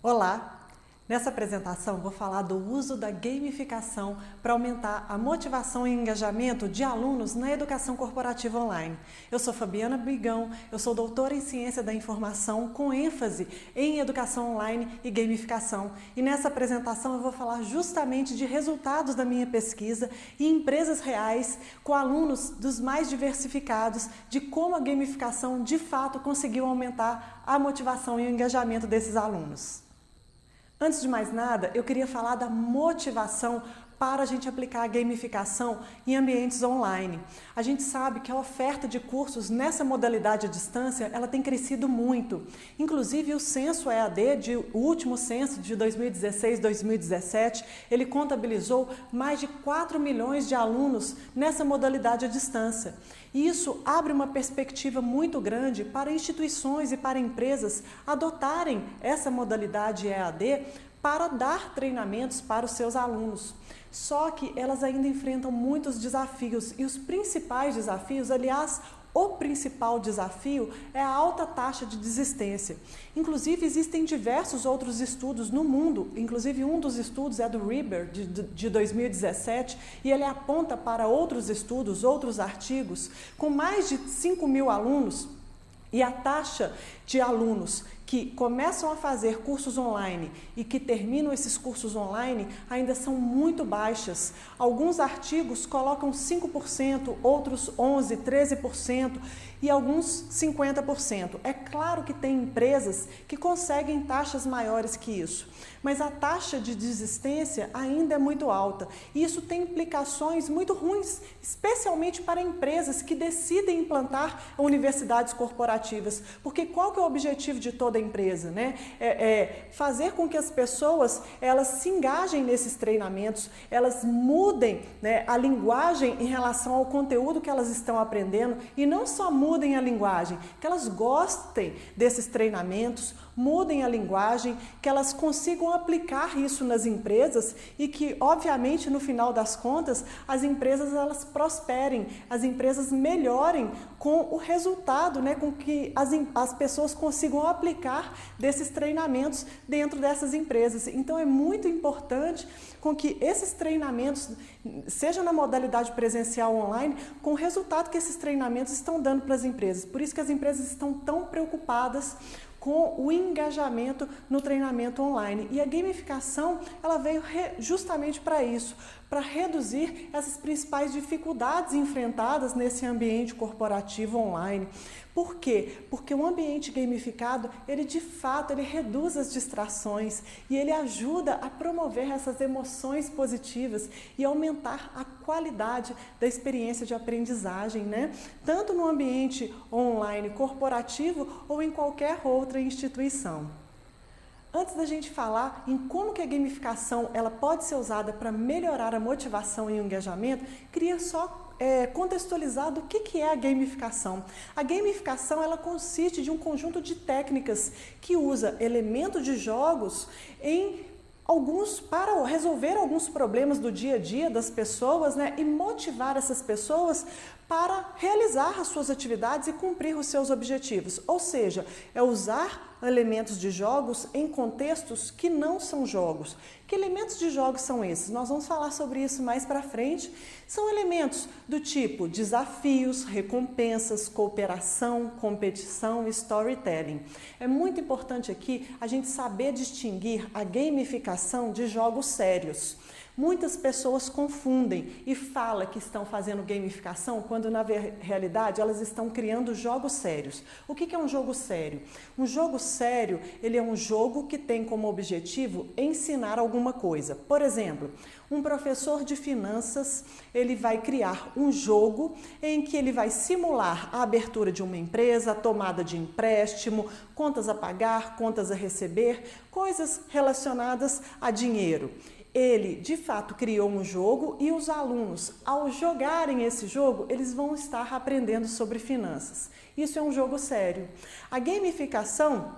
Olá! Nessa apresentação vou falar do uso da gamificação para aumentar a motivação e engajamento de alunos na educação corporativa online. Eu sou Fabiana Brigão, eu sou doutora em Ciência da Informação com ênfase em educação online e gamificação. E nessa apresentação eu vou falar justamente de resultados da minha pesquisa e empresas reais com alunos dos mais diversificados, de como a gamificação de fato conseguiu aumentar a motivação e o engajamento desses alunos. Antes de mais nada, eu queria falar da motivação para a gente aplicar a gamificação em ambientes online. A gente sabe que a oferta de cursos nessa modalidade à distância, ela tem crescido muito. Inclusive o censo EAD, o último censo de 2016-2017, ele contabilizou mais de 4 milhões de alunos nessa modalidade à distância. E isso abre uma perspectiva muito grande para instituições e para empresas adotarem essa modalidade EAD para dar treinamentos para os seus alunos. Só que elas ainda enfrentam muitos desafios e os principais desafios, aliás, o principal desafio é a alta taxa de desistência. Inclusive, existem diversos outros estudos no mundo, inclusive um dos estudos é do Reber, de 2017, e ele aponta para outros estudos, outros artigos, com mais de 5 mil alunos, e a taxa de alunos que começam a fazer cursos online e que terminam esses cursos online ainda são muito baixas. Alguns artigos colocam 5%, outros 11%, 13% e alguns 50%. É claro que tem empresas que conseguem taxas maiores que isso, mas a taxa de desistência ainda é muito alta e isso tem implicações muito ruins, especialmente para empresas que decidem implantar universidades corporativas, porque qual que é o objetivo de toda empresa, né? Fazer com que as pessoas elas se engajem nesses treinamentos, elas mudem, né, a linguagem em relação ao conteúdo que elas estão aprendendo e não só mudem a linguagem, que elas gostem desses treinamentos, mudem a linguagem, que elas consigam aplicar isso nas empresas e que, obviamente, no final das contas, as empresas elas prosperem, as empresas melhorem com o resultado, né, com que as pessoas consigam aplicar desses treinamentos dentro dessas empresas. Então, é muito importante com que esses treinamentos, seja na modalidade presencial ou online, com o resultado que esses treinamentos estão dando para as empresas. Por isso que as empresas estão tão preocupadas com o engajamento no treinamento online. E a gamificação, ela veio justamente para isso, para reduzir essas principais dificuldades enfrentadas nesse ambiente corporativo online. Por quê? Porque o ambiente gamificado, ele de fato, ele reduz as distrações e ele ajuda a promover essas emoções positivas e aumentar a qualidade da experiência de aprendizagem, né? Tanto no ambiente online corporativo ou em qualquer outra instituição. Antes da gente falar em como que a gamificação ela pode ser usada para melhorar a motivação e o engajamento, queria só contextualizar do que é a gamificação. A gamificação ela consiste de um conjunto de técnicas que usa elementos de jogos para resolver alguns problemas do dia a dia das pessoas, né, e motivar essas pessoas para realizar as suas atividades e cumprir os seus objetivos. Ou seja, é usar elementos de jogos em contextos que não são jogos. Que elementos de jogos são esses? Nós vamos falar sobre isso mais para frente. São elementos do tipo desafios, recompensas, cooperação, competição e storytelling. É muito importante aqui a gente saber distinguir a gamificação de jogos sérios. Muitas pessoas confundem e falam que estão fazendo gamificação quando na realidade elas estão criando jogos sérios. O que é um jogo sério? Um jogo sério, ele é um jogo que tem como objetivo ensinar alguma coisa. Por exemplo, um professor de finanças, ele vai criar um jogo em que ele vai simular a abertura de uma empresa, a tomada de empréstimo, contas a pagar, contas a receber, coisas relacionadas a dinheiro. Ele, de fato, criou um jogo e os alunos, ao jogarem esse jogo, eles vão estar aprendendo sobre finanças. Isso é um jogo sério. A gamificação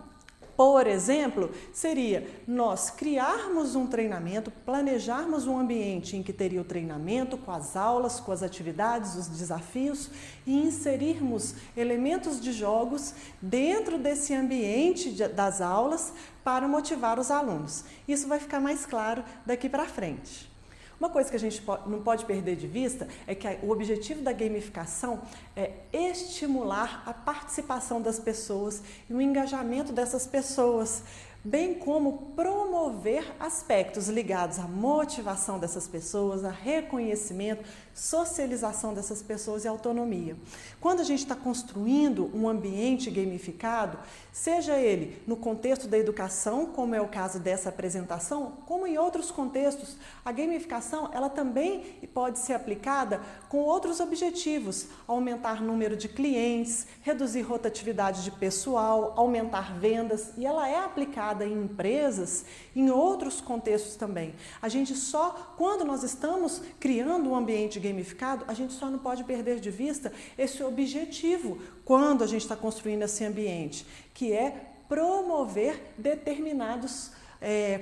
Por exemplo, seria nós criarmos um treinamento, planejarmos um ambiente em que teria o treinamento, com as aulas, com as atividades, os desafios e inserirmos elementos de jogos dentro desse ambiente das aulas para motivar os alunos. Isso vai ficar mais claro daqui para frente. Uma coisa que a gente não pode perder de vista é que o objetivo da gamificação é estimular a participação das pessoas e o engajamento dessas pessoas, bem como promover aspectos ligados à motivação dessas pessoas, a reconhecimento, socialização dessas pessoas e autonomia. Quando a gente está construindo um ambiente gamificado, seja ele no contexto da educação, como é o caso dessa apresentação, como em outros contextos, a gamificação ela também pode ser aplicada com outros objetivos, aumentar o número de clientes, reduzir rotatividade de pessoal, aumentar vendas, e ela é aplicada em empresas, em outros contextos também. A gente só, quando nós estamos criando um ambiente gamificado, a gente só não pode perder de vista esse objetivo quando a gente está construindo esse ambiente, que é promover determinados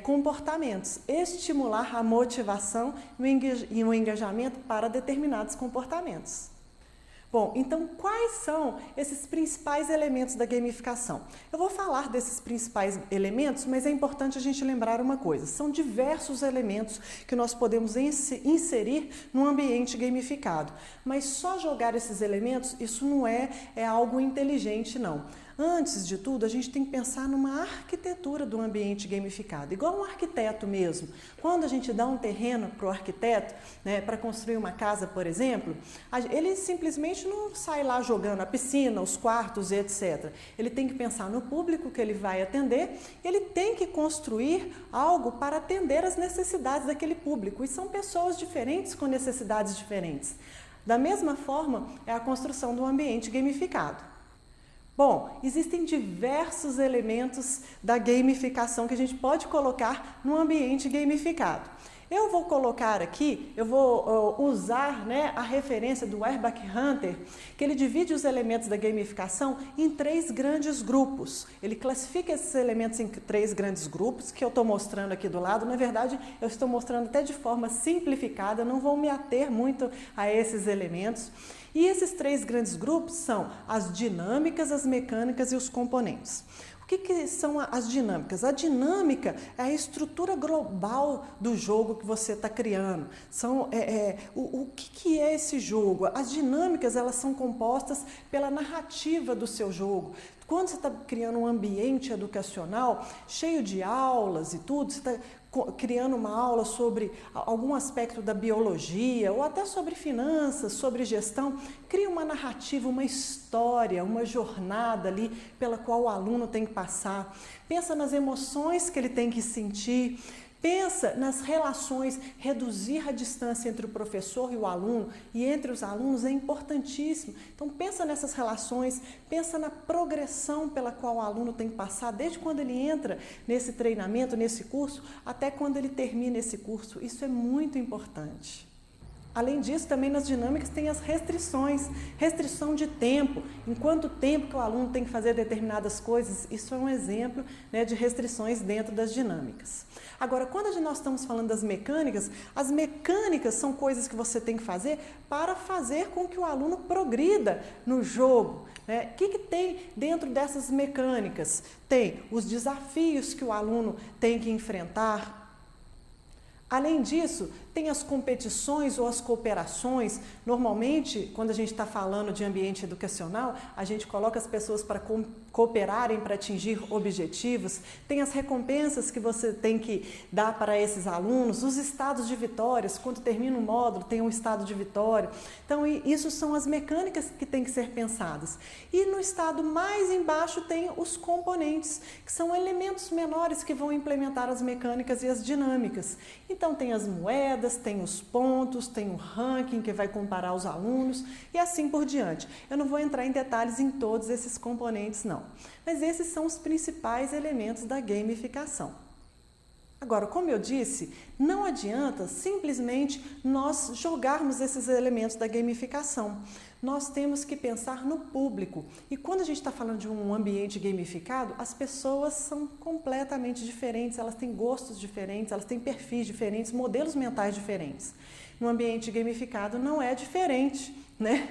comportamentos, estimular a motivação e o engajamento para determinados comportamentos. Bom, então quais são esses principais elementos da gamificação? Eu vou falar desses principais elementos, mas é importante a gente lembrar uma coisa. São diversos elementos que nós podemos inserir num ambiente gamificado. Mas só jogar esses elementos, isso não é algo inteligente, não. Antes de tudo, a gente tem que pensar numa arquitetura do ambiente gamificado, igual um arquiteto mesmo. Quando a gente dá um terreno para o arquiteto, para construir uma casa, por exemplo, ele simplesmente não sai lá jogando a piscina, os quartos, etc. Ele tem que pensar no público que ele vai atender, ele tem que construir algo para atender as necessidades daquele público, e são pessoas diferentes com necessidades diferentes. Da mesma forma, é a construção do ambiente gamificado. Bom, existem diversos elementos da gamificação que a gente pode colocar no ambiente gamificado. Eu vou colocar aqui, eu vou usar a referência do Erbach Hunter, que ele divide os elementos da gamificação em 3 grandes grupos. Ele classifica esses elementos em 3 grandes grupos, que eu estou mostrando aqui do lado. Na verdade, eu estou mostrando até de forma simplificada, não vou me ater muito a esses elementos. E esses 3 grandes grupos são as dinâmicas, as mecânicas e os componentes. O que são as dinâmicas? A dinâmica é a estrutura global do jogo que você está criando. O que é esse jogo? As dinâmicas elas são compostas pela narrativa do seu jogo. Quando você está criando um ambiente educacional cheio de aulas e tudo, você está criando uma aula sobre algum aspecto da biologia ou até sobre finanças, sobre gestão, cria uma narrativa, uma história, uma jornada ali pela qual o aluno tem que passar. Pensa nas emoções que ele tem que sentir. Pensa nas relações, reduzir a distância entre o professor e o aluno e entre os alunos é importantíssimo. Então pensa nessas relações, pensa na progressão pela qual o aluno tem que passar, desde quando ele entra nesse treinamento, nesse curso, até quando ele termina esse curso. Isso é muito importante. Além disso, também nas dinâmicas tem as restrições, restrição de tempo, em quanto tempo que o aluno tem que fazer determinadas coisas, isso é um exemplo de restrições dentro das dinâmicas. Agora, quando nós estamos falando das mecânicas, as mecânicas são coisas que você tem que fazer para fazer com que o aluno progrida no jogo. O que tem dentro dessas mecânicas? Tem os desafios que o aluno tem que enfrentar. Além disso, tem as competições ou as cooperações. Normalmente, quando a gente está falando de ambiente educacional, a gente coloca as pessoas para cooperarem para atingir objetivos. Tem as recompensas que você tem que dar para esses alunos, os estados de vitórias. Quando termina um módulo, tem um estado de vitória. Então, isso são as mecânicas que têm que ser pensadas. E no estado mais embaixo tem os componentes, que são elementos menores que vão implementar as mecânicas e as dinâmicas. Então, tem as moedas, tem os pontos, tem o ranking que vai comparar os alunos e assim por diante. Eu não vou entrar em detalhes em todos esses componentes, não. Mas esses são os principais elementos da gamificação. Agora, como eu disse, não adianta simplesmente nós jogarmos esses elementos da gamificação. Nós temos que pensar no público. E quando a gente está falando de um ambiente gamificado, as pessoas são completamente diferentes, elas têm gostos diferentes, elas têm perfis diferentes, modelos mentais diferentes. No ambiente gamificado não é diferente, né?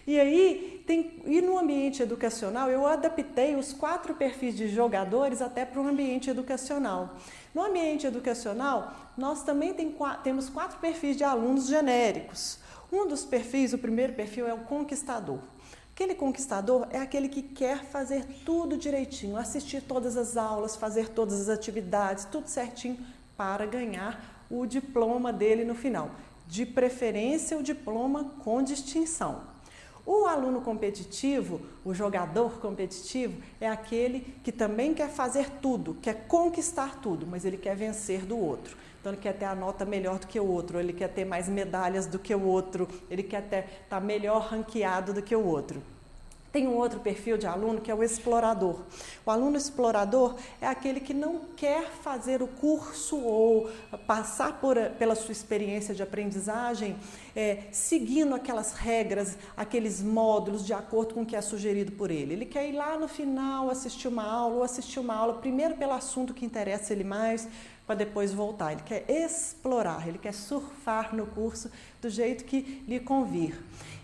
E no ambiente educacional, eu adaptei os 4 perfis de jogadores até para o ambiente educacional. No ambiente educacional, nós também temos 4 perfis de alunos genéricos. Um dos perfis, o primeiro perfil, é o conquistador. Aquele conquistador é aquele que quer fazer tudo direitinho, assistir todas as aulas, fazer todas as atividades, tudo certinho para ganhar o diploma dele no final. De preferência, o diploma com distinção. O aluno competitivo, o jogador competitivo, é aquele que também quer fazer tudo, quer conquistar tudo, mas ele quer vencer do outro. Então ele quer ter a nota melhor do que o outro, ele quer ter mais medalhas do que o outro, ele quer estar melhor ranqueado do que o outro. Tem um outro perfil de aluno que é o explorador. O aluno explorador é aquele que não quer fazer o curso ou passar pela sua experiência de aprendizagem seguindo aquelas regras, aqueles módulos de acordo com o que é sugerido por ele. Ele quer ir lá no final assistir uma aula ou assistir uma aula primeiro pelo assunto que interessa ele mais, para depois voltar. Ele quer explorar, ele quer surfar no curso do jeito que lhe convir.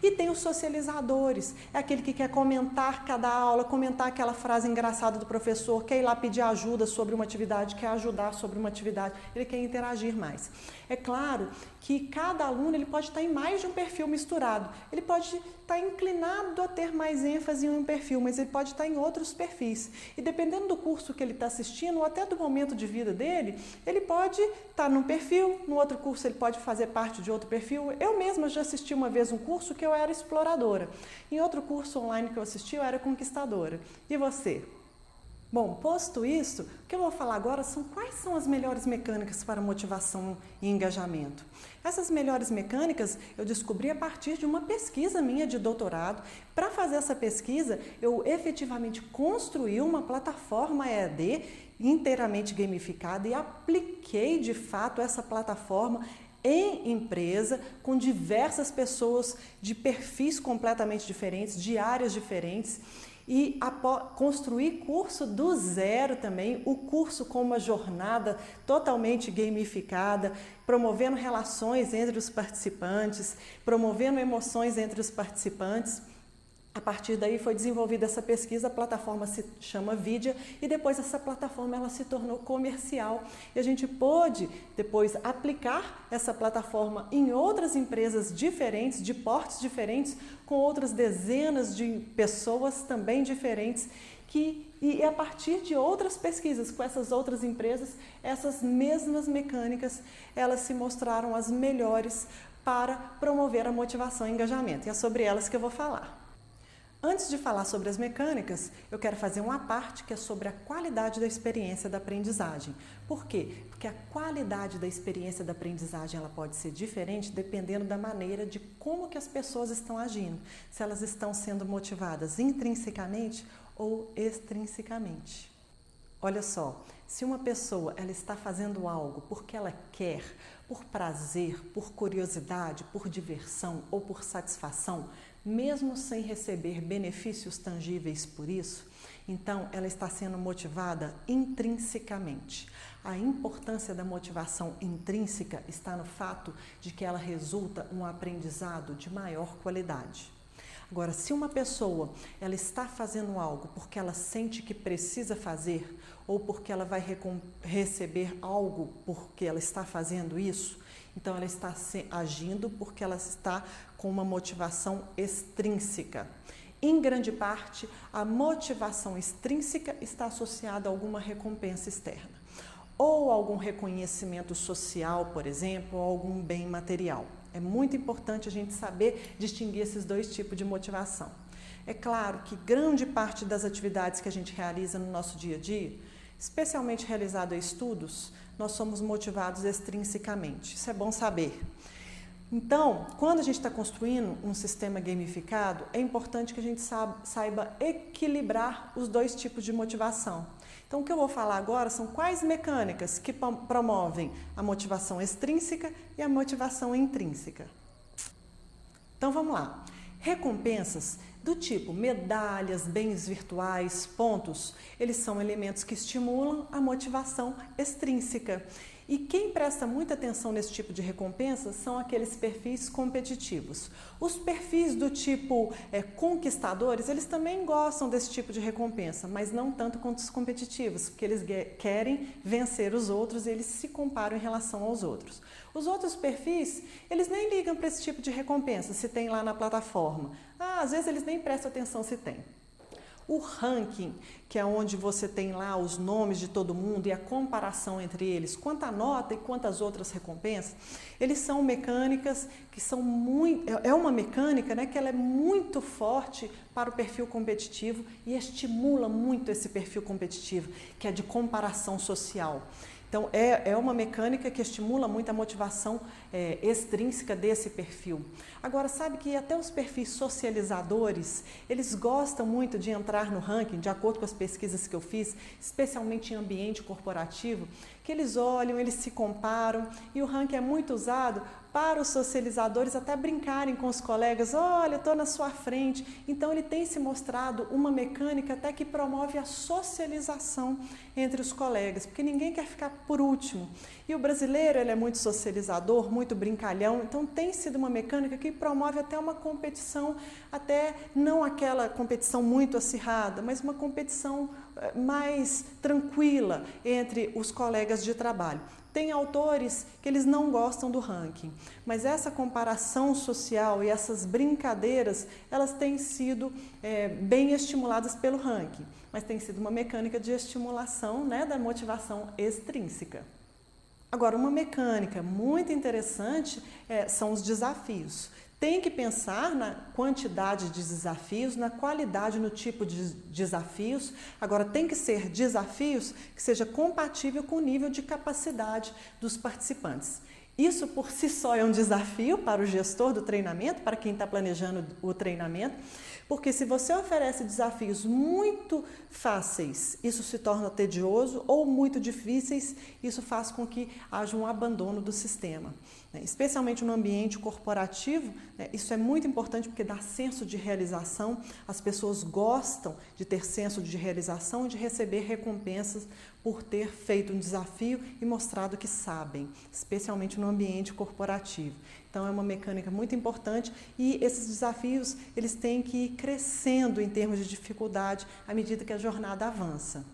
E tem os socializadores, é aquele que quer comentar cada aula, comentar aquela frase engraçada do professor, quer ir lá pedir ajuda sobre uma atividade, quer ajudar sobre uma atividade, ele quer interagir mais. É claro que cada aluno ele pode estar em mais de um perfil misturado, ele pode estar inclinado a ter mais ênfase em um perfil, mas ele pode estar em outros perfis. E dependendo do curso que ele está assistindo, ou até do momento de vida dele, ele pode estar num perfil, no outro curso ele pode fazer parte de outro perfil. Eu mesma já assisti uma vez um curso que eu era exploradora. Em outro curso online que eu assisti, eu era conquistadora. E você? Bom, posto isso, o que eu vou falar agora são quais são as melhores mecânicas para motivação e engajamento. Essas melhores mecânicas eu descobri a partir de uma pesquisa minha de doutorado. Para fazer essa pesquisa, eu efetivamente construí uma plataforma EAD inteiramente gamificada e apliquei de fato essa plataforma em empresa, com diversas pessoas de perfis completamente diferentes, de áreas diferentes, e construir curso do zero também, o curso com uma jornada totalmente gamificada, promovendo relações entre os participantes, promovendo emoções entre os participantes. A partir daí foi desenvolvida essa pesquisa, a plataforma se chama Vidia e depois essa plataforma ela se tornou comercial e a gente pôde depois aplicar essa plataforma em outras empresas diferentes, de portes diferentes, com outras dezenas de pessoas também diferentes e a partir de outras pesquisas com essas outras empresas, essas mesmas mecânicas, elas se mostraram as melhores para promover a motivação e engajamento. E é sobre elas que eu vou falar. Antes de falar sobre as mecânicas, eu quero fazer uma parte que é sobre a qualidade da experiência da aprendizagem. Por quê? Porque a qualidade da experiência da aprendizagem ela pode ser diferente dependendo da maneira de como que as pessoas estão agindo. Se elas estão sendo motivadas intrinsecamente ou extrinsecamente. Olha só, se uma pessoa ela está fazendo algo porque ela quer, por prazer, por curiosidade, por diversão ou por satisfação, mesmo sem receber benefícios tangíveis por isso, então ela está sendo motivada intrinsecamente. A importância da motivação intrínseca está no fato de que ela resulta um aprendizado de maior qualidade. Agora, se uma pessoa ela está fazendo algo porque ela sente que precisa fazer ou porque ela vai receber algo porque ela está fazendo isso, então ela está agindo porque ela está com uma motivação extrínseca. Em grande parte, a motivação extrínseca está associada a alguma recompensa externa, ou algum reconhecimento social, por exemplo, ou algum bem material. É muito importante a gente saber distinguir esses dois tipos de motivação. É claro que grande parte das atividades que a gente realiza no nosso dia a dia, especialmente realizado em estudos, nós somos motivados extrinsecamente. Isso é bom saber. Então, quando a gente está construindo um sistema gamificado, é importante que a gente saiba equilibrar os dois tipos de motivação. Então, Então, o que eu vou falar agora são quais mecânicas que promovem a motivação extrínseca e a motivação intrínseca. Então, vamos lá. Recompensas do tipo medalhas, bens virtuais, pontos, eles são elementos que estimulam a motivação extrínseca. E quem presta muita atenção nesse tipo de recompensa são aqueles perfis competitivos. Os perfis do tipo conquistadores, eles também gostam desse tipo de recompensa, mas não tanto quanto os competitivos, porque eles querem vencer os outros e eles se comparam em relação aos outros. Os outros perfis, eles nem ligam para esse tipo de recompensa, se tem lá na plataforma. Às vezes eles nem prestam atenção se tem. O ranking, que é onde você tem lá os nomes de todo mundo e a comparação entre eles, quanto a nota e quantas outras recompensas, eles são mecânicas que são muito... É uma mecânica, né, que ela é muito forte para o perfil competitivo e estimula muito esse perfil competitivo, que é de comparação social. Então, é uma mecânica que estimula muito a motivação extrínseca desse perfil. Agora, sabe que até os perfis socializadores, eles gostam muito de entrar no ranking, de acordo com as pesquisas que eu fiz, especialmente em ambiente corporativo, que eles olham, eles se comparam e o ranking é muito usado para os socializadores até brincarem com os colegas, olha, estou na sua frente. Então, ele tem se mostrado uma mecânica até que promove a socialização entre os colegas, porque ninguém quer ficar por último. E o brasileiro, ele é muito socializador, muito brincalhão, então tem sido uma mecânica que promove até uma competição, até não aquela competição muito acirrada, mas uma competição mais tranquila entre os colegas de trabalho. Tem autores que eles não gostam do ranking, mas essa comparação social e essas brincadeiras, elas têm sido bem estimuladas pelo ranking, mas tem sido uma mecânica de estimulação, né, da motivação extrínseca. Agora, uma mecânica muito interessante são os desafios. Tem que pensar na quantidade de desafios, na qualidade, no tipo de desafios. Agora, tem que ser desafios que seja compatível com o nível de capacidade dos participantes. Isso por si só é um desafio para o gestor do treinamento, para quem está planejando o treinamento, porque se você oferece desafios muito fáceis, isso se torna tedioso, ou muito difíceis, isso faz com que haja um abandono do sistema. Especialmente no ambiente corporativo, isso é muito importante porque dá senso de realização, as pessoas gostam de ter senso de realização e de receber recompensas por ter feito um desafio e mostrado que sabem, especialmente no ambiente corporativo. Então, é uma mecânica muito importante e esses desafios, eles têm que ir crescendo em termos de dificuldade à medida que a jornada avança.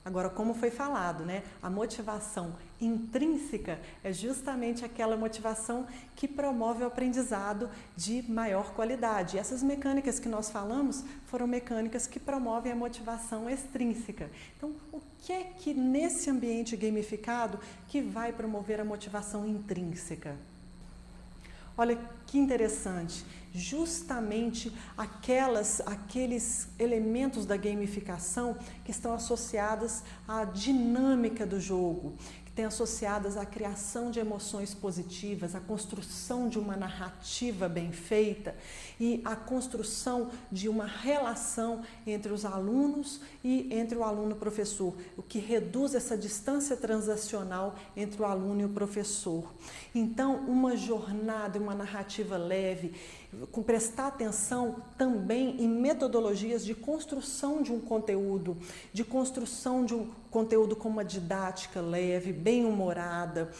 Agora, como foi falado, né, a motivação intrínseca é justamente aquela motivação que promove o aprendizado de maior qualidade. E essas mecânicas que nós falamos foram mecânicas que promovem a motivação extrínseca. Então, o que é que nesse ambiente gamificado que vai promover a motivação intrínseca? Olha que interessante, justamente aqueles elementos da gamificação que estão associados à dinâmica do jogo, que estão associadas à criação de emoções positivas, à construção de uma narrativa bem feita e à construção de uma relação entre os alunos e entre o aluno e o professor, o que reduz essa distância transacional entre o aluno e o professor. Então, uma jornada, uma narrativa leve, com prestar atenção também em metodologias de construção de um conteúdo, com uma didática leve, bem-humorada,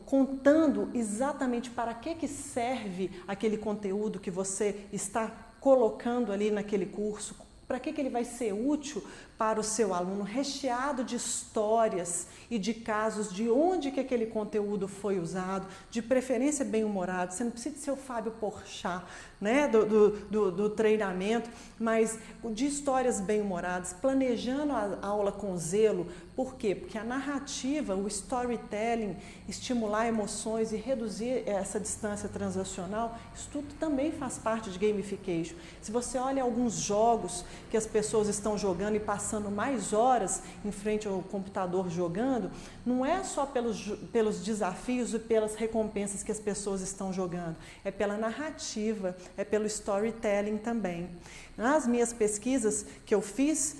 contando exatamente para que serve aquele conteúdo que você está colocando ali naquele curso, para que ele vai ser útil para o seu aluno, recheado de histórias e de casos de onde que aquele conteúdo foi usado, de preferência bem-humorado. Você não precisa ser o Fábio Porchat, né, do treinamento, mas de histórias bem-humoradas, planejando a aula com zelo. Por quê? Porque a narrativa, o storytelling, estimular emoções e reduzir essa distância transacional, isso tudo também faz parte de gamification. Se você olha alguns jogos que as pessoas estão jogando e passando passando mais horas em frente ao computador jogando, não é só pelos desafios e pelas recompensas que as pessoas estão jogando, é pela narrativa, é pelo storytelling também. Nas minhas pesquisas que eu fiz,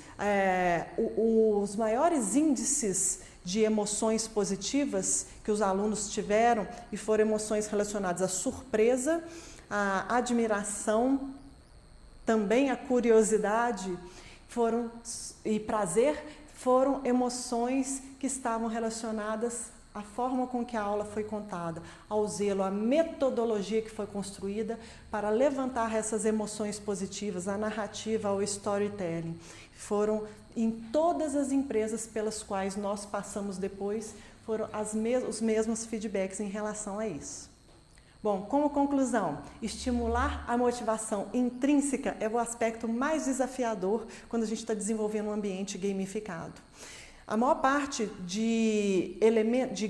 os maiores índices de emoções positivas que os alunos tiveram, e foram emoções relacionadas à surpresa, à admiração, também à curiosidade e prazer, foram emoções que estavam relacionadas à forma com que a aula foi contada, ao zelo, à metodologia que foi construída para levantar essas emoções positivas, a narrativa, ao storytelling. Foram em todas as empresas pelas quais nós passamos depois, foram os mesmos feedbacks em relação a isso. Bom, como conclusão, estimular a motivação intrínseca é o aspecto mais desafiador quando a gente está desenvolvendo um ambiente gamificado. A maior parte de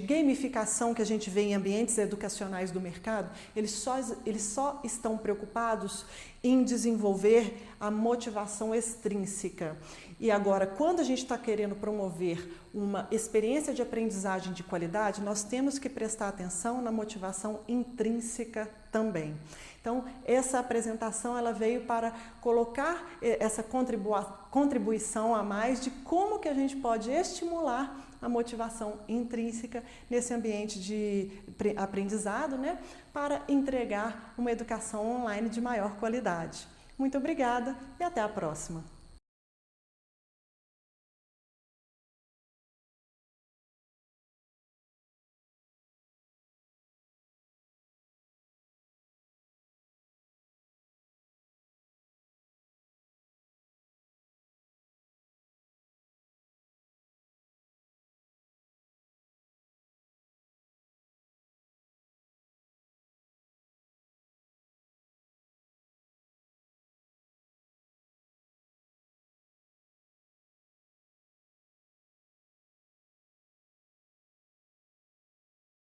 gamificação que a gente vê em ambientes educacionais do mercado, eles só estão preocupados em desenvolver a motivação extrínseca. E agora, quando a gente está querendo promover uma experiência de aprendizagem de qualidade, nós temos que prestar atenção na motivação intrínseca também. Então, essa apresentação ela veio para colocar essa contribuição a mais de como que a gente pode estimular a motivação intrínseca nesse ambiente de aprendizado, né, para entregar uma educação online de maior qualidade. Muito obrigada e até a próxima!